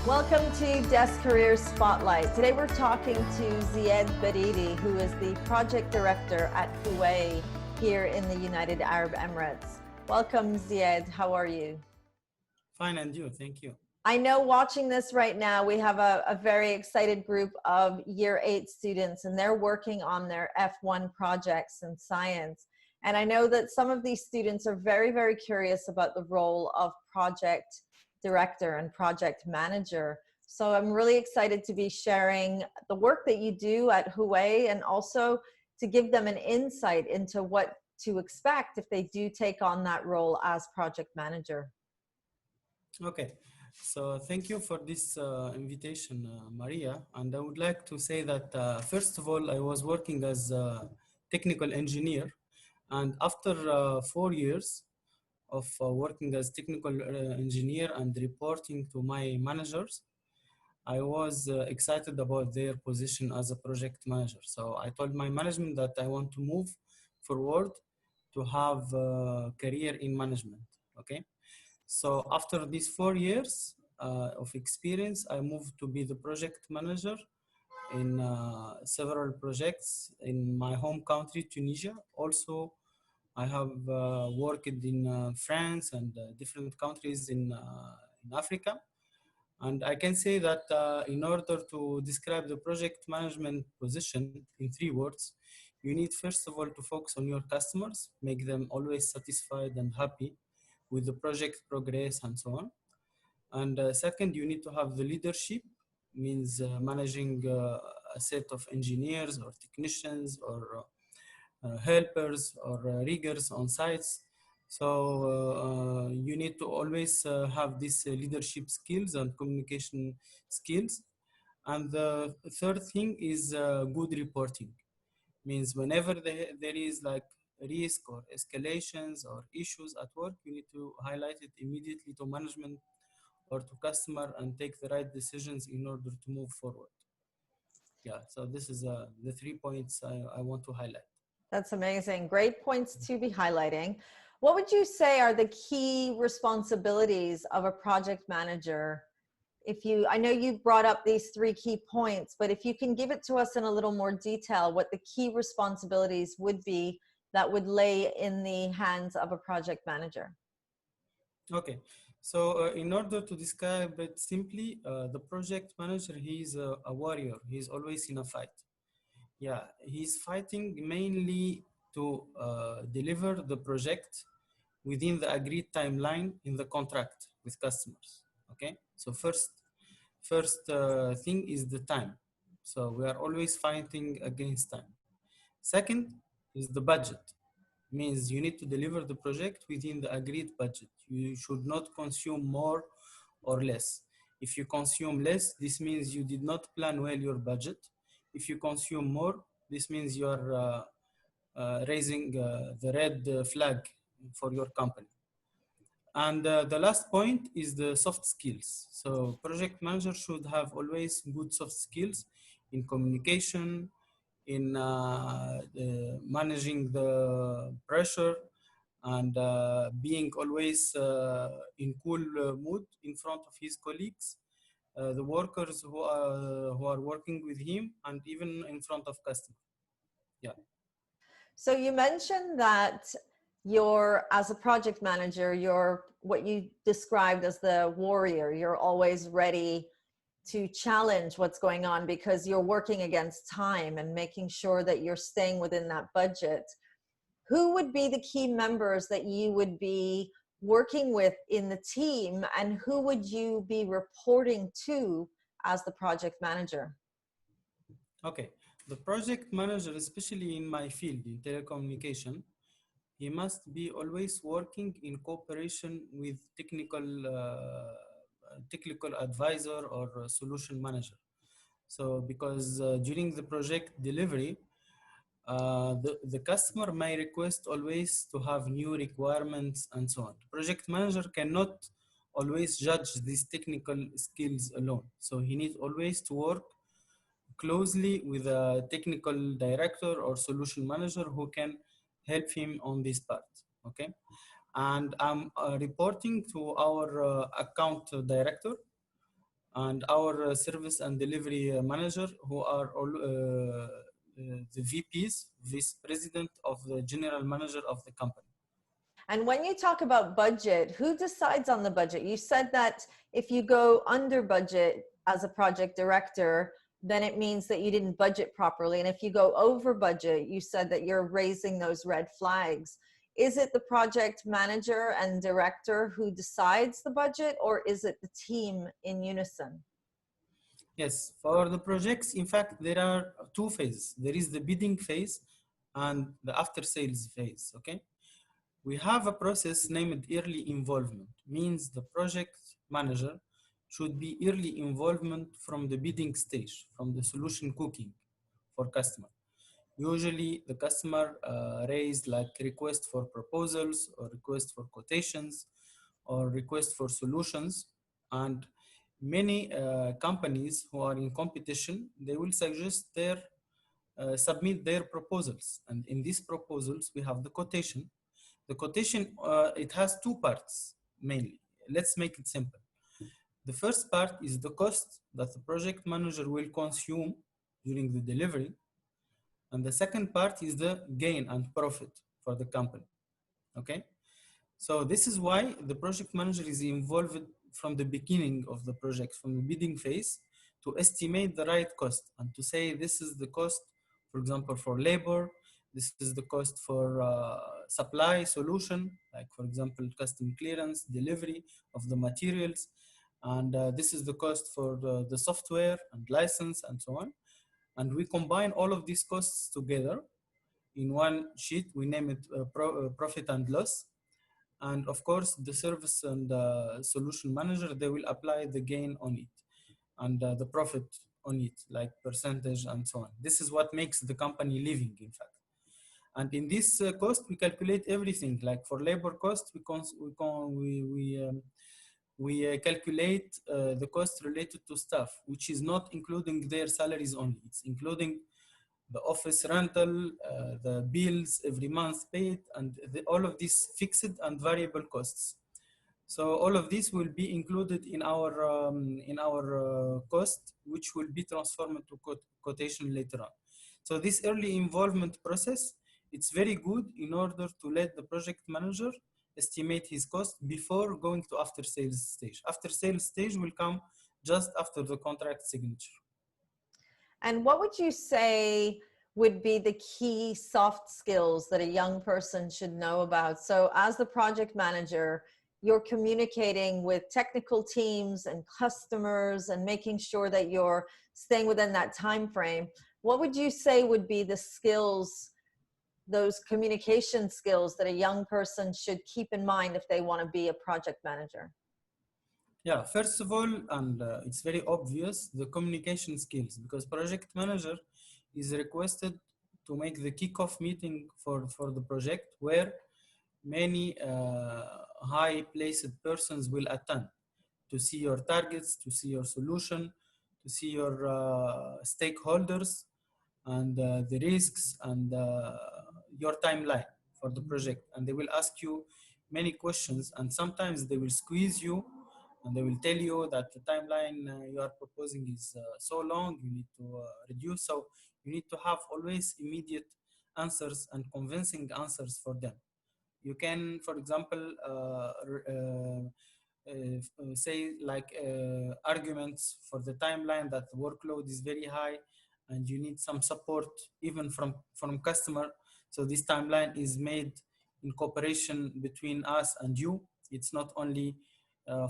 Welcome to Desk Career Spotlight. Today we're talking to Zied Berriri, who is the project director at Huawei here in the United Arab Emirates. Welcome, Zied. How are you? Fine, and you? Thank you. I know watching this right now, we have a very excited group of Year 8 students, and they're working on their F1 projects in science. And I know that some of these students are very, very curious about the role of project director and project manager. So I'm really excited to be sharing the work that you do at Huawei and also to give them an insight into what to expect if they do take on that role as project manager. Okay, so thank you for this invitation, Maria. And I would like to say that, first of all, I was working as a technical engineer. And after 4 years of working as technical engineer and reporting to my managers, I was excited about their position as a project manager. So I told my management that I want to move forward to have a career in management. Okay. So after these 4 years of experience, I moved to be the project manager in several projects in my home country, Tunisia. Also, I have worked in France and different countries in Africa. And I can say that in order to describe the project management position in 3 words, you need first of all to focus on your customers, make them always satisfied and happy with the project progress and so on. And second, you need to have the leadership, means managing a set of engineers or technicians or helpers or riggers on sites. So you need to always have these leadership skills and communication skills. And the third thing is good reporting. Means whenever there is like risk or escalations or issues at work, you need to highlight it immediately to management or to customer and take the right decisions in order to move forward. Yeah, so this is the 3 points I want to highlight. That's amazing. Great points to be highlighting. What would you say are the key responsibilities of a project manager? I know you brought up these 3 key points, but if you can give it to us in a little more detail, what the key responsibilities would be that would lay in the hands of a project manager. Okay, so in order to describe it simply, the project manager, he's a warrior. He's always in a fight. Yeah, he's fighting mainly to deliver the project within the agreed timeline in the contract with customers. Okay, so first thing is the time. So we are always fighting against time. Second is the budget. Means you need to deliver the project within the agreed budget. You should not consume more or less. If you consume less, this means you did not plan well your budget. If you consume more, this means you are raising the red flag for your company. And the last point is the soft skills. So project manager should have always good soft skills in communication, in managing the pressure, and being always in cool mood in front of his colleagues, the workers who are working with him, and even in front of customers. Yeah. So you mentioned that as a project manager, you're what you described as the warrior. You're always ready to challenge what's going on because you're working against time and making sure that you're staying within that budget. Who would be the key members that you would be working with in the team, and who would you be reporting to as the project manager? Okay. The project manager, especially in my field in telecommunication, he must be always working in cooperation with technical advisor or solution manager. So because during the project delivery, the customer may request always to have new requirements and so on. Project manager cannot always judge these technical skills alone. So he needs always to work closely with a technical director or solution manager who can help him on this part. Okay. And I'm reporting to our account director. and our service and delivery manager, who are all the VPs, vice president of the general manager of the company. And when you talk about budget, who decides on the budget? You said that if you go under budget as a project director, then it means that you didn't budget properly. And if you go over budget, you said that you're raising those red flags. Is it the project manager and director who decides the budget, or is it the team in unison? Yes, for the projects, in fact, there are two phases. There is the bidding phase and the after sales phase, okay? We have a process named early involvement, means the project manager should be early involvement from the bidding stage, from the solution cooking for customer. Usually the customer raise like request for proposals or request for quotations or request for solutions, and many companies who are in competition, they will suggest their submit their proposals, and in these proposals we have the quotation. The quotation, it has two parts mainly. Let's make it simple. The first part is the cost that the project manager will consume during the delivery, and the second part is the gain and profit for the company. Okay, so this is why the project manager is involved from the beginning of the project, from the bidding phase, to estimate the right cost and to say this is the cost, for example, for labor, this is the cost for supply solution, like for example, custom clearance, delivery of the materials, and this is the cost for the software and license and so on. And we combine all of these costs together in one sheet. We name it profit and loss. And of course, the service and solution manager, they will apply the gain on it and the profit on it, like percentage and so on. This is what makes the company living, in fact. And in this cost, we calculate everything. Like for labor cost, we calculate the cost related to staff, which is not including their salaries only. It's including the office rental, the bills every month paid, and all of these fixed and variable costs. So all of this will be included in our cost, which will be transformed to quotation later on. So this early involvement process, it's very good in order to let the project manager estimate his cost before going to after sales stage. After sales stage will come just after the contract signature. And what would you say would be the key soft skills that a young person should know about? So as the project manager, you're communicating with technical teams and customers and making sure that you're staying within that time frame. What would you say would be the skills, those communication skills that a young person should keep in mind if they want to be a project manager? Yeah, first of all, and it's very obvious, the communication skills, because project manager is requested to make the kickoff meeting for the project, where many high-placed persons will attend to see your targets, to see your solution, to see your stakeholders, and the risks, and your timeline for the project. And they will ask you many questions, and sometimes they will squeeze you, and they will tell you that the timeline you are proposing is so long, you need to reduce. So you need to have always immediate answers and convincing answers for them. You can, for example, say like arguments for the timeline that the workload is very high and you need some support even from customer. So this timeline is made in cooperation between us and you. It's not only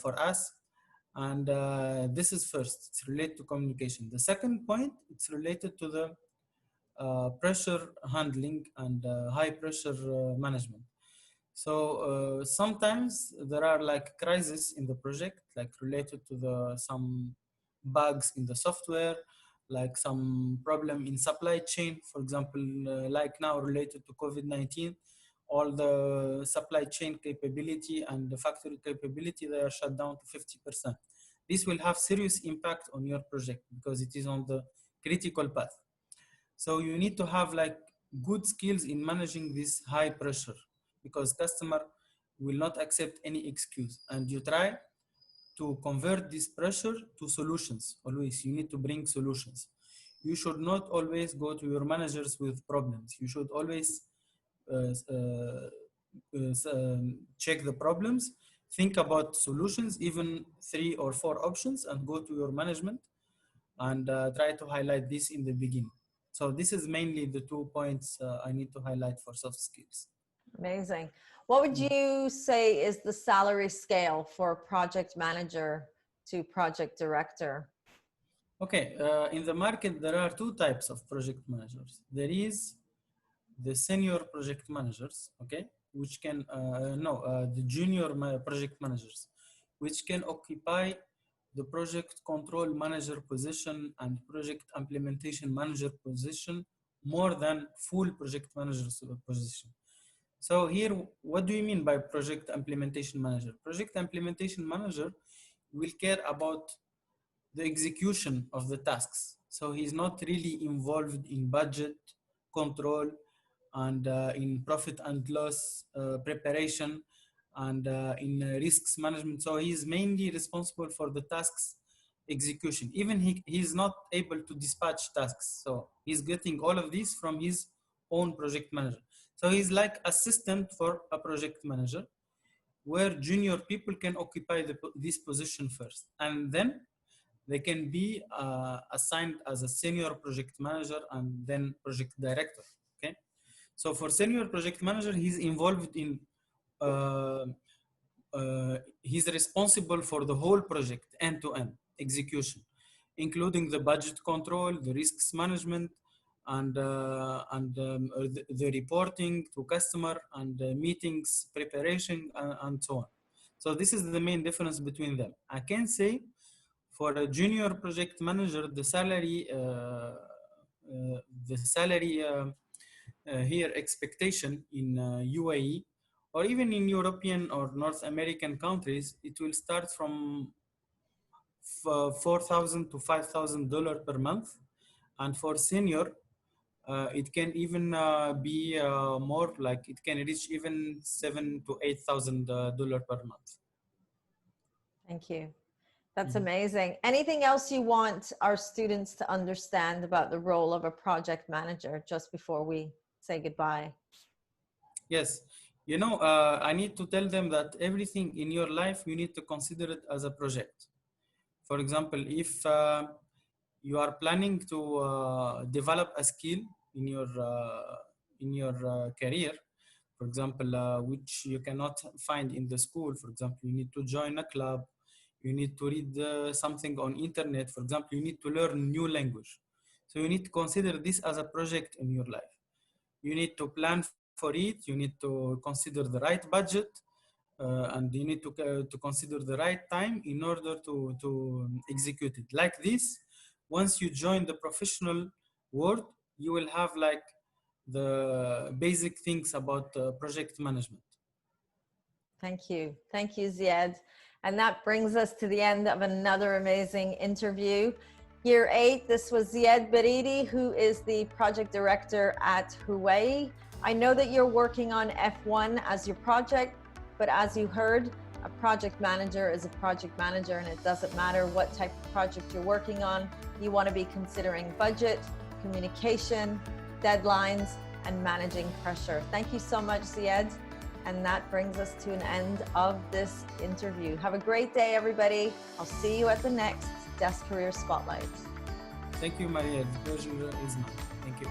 for us. And this is first, it's related to communication. The second point, it's related to the pressure handling and high pressure management. So sometimes there are like crises in the project, like related to some bugs in the software, like some problem in supply chain, for example, like now related to COVID-19, all the supply chain capability and the factory capability, they are shut down to 50%. This will have serious impact on your project because it is on the critical path. So you need to have like good skills in managing this high pressure, because customer will not accept any excuse, and you try to convert this pressure to solutions. Always, you need to bring solutions. You should not always go to your managers with problems. You should always check the problems, think about solutions, even 3 or 4 options, and go to your management and try to highlight this in the beginning. So this is mainly the 2 points I need to highlight for soft skills. Amazing. What would you say is the salary scale for project manager to project director? Okay, in the market, there are 2 types of project managers. There is the senior project managers, okay, which can, the junior project managers, which can occupy the project control manager position and project implementation manager position more than full project manager position. So here, what do you mean by project implementation manager? Project implementation manager will care about the execution of the tasks. So he's not really involved in budget control and in profit and loss preparation and in risks management. So he's mainly responsible for the tasks execution. Even he's not able to dispatch tasks. So he's getting all of these from his own project manager. So he's like assistant for a project manager, where junior people can occupy this position first, and then they can be assigned as a senior project manager and then project director. Okay, so for senior project manager, he's involved in uh, he's responsible for the whole project end-to-end execution, including the budget control, the risks management, and the reporting to customer and meetings preparation and so on. So this is the main difference between them. I can say for a junior project manager, the salary here expectation in UAE or even in European or North American countries, it will start from $4,000 to $5,000 per month, and for senior, it can even be more, like it can reach even $7,000 to $8,000 per month. Thank you. That's amazing. Anything else you want our students to understand about the role of a project manager just before we say goodbye? Yes. You know, I need to tell them that everything in your life, you need to consider it as a project. For example, if you are planning to develop a skill in your career, for example, which you cannot find in the school. For example, you need to join a club, you need to read something on internet. For example, you need to learn new language. So you need to consider this as a project in your life. You need to plan for it, you need to consider the right budget, and you need to consider the right time in order to execute it. Like this, once you join the professional world, you will have like the basic things about project management. Thank you. Thank you, Zied. And that brings us to the end of another amazing interview. Year 8, this was Zied Berriri, who is the project director at Huawei. I know that you're working on F1 as your project, but as you heard, a project manager is a project manager, and it doesn't matter what type of project you're working on. You want to be considering budget, communication, deadlines, and managing pressure. Thank you so much, Zied. And that brings us to an end of this interview. Have a great day, everybody. I'll see you at the next Desk Career Spotlight. Thank you, Maria. The pleasure is mine. Thank you.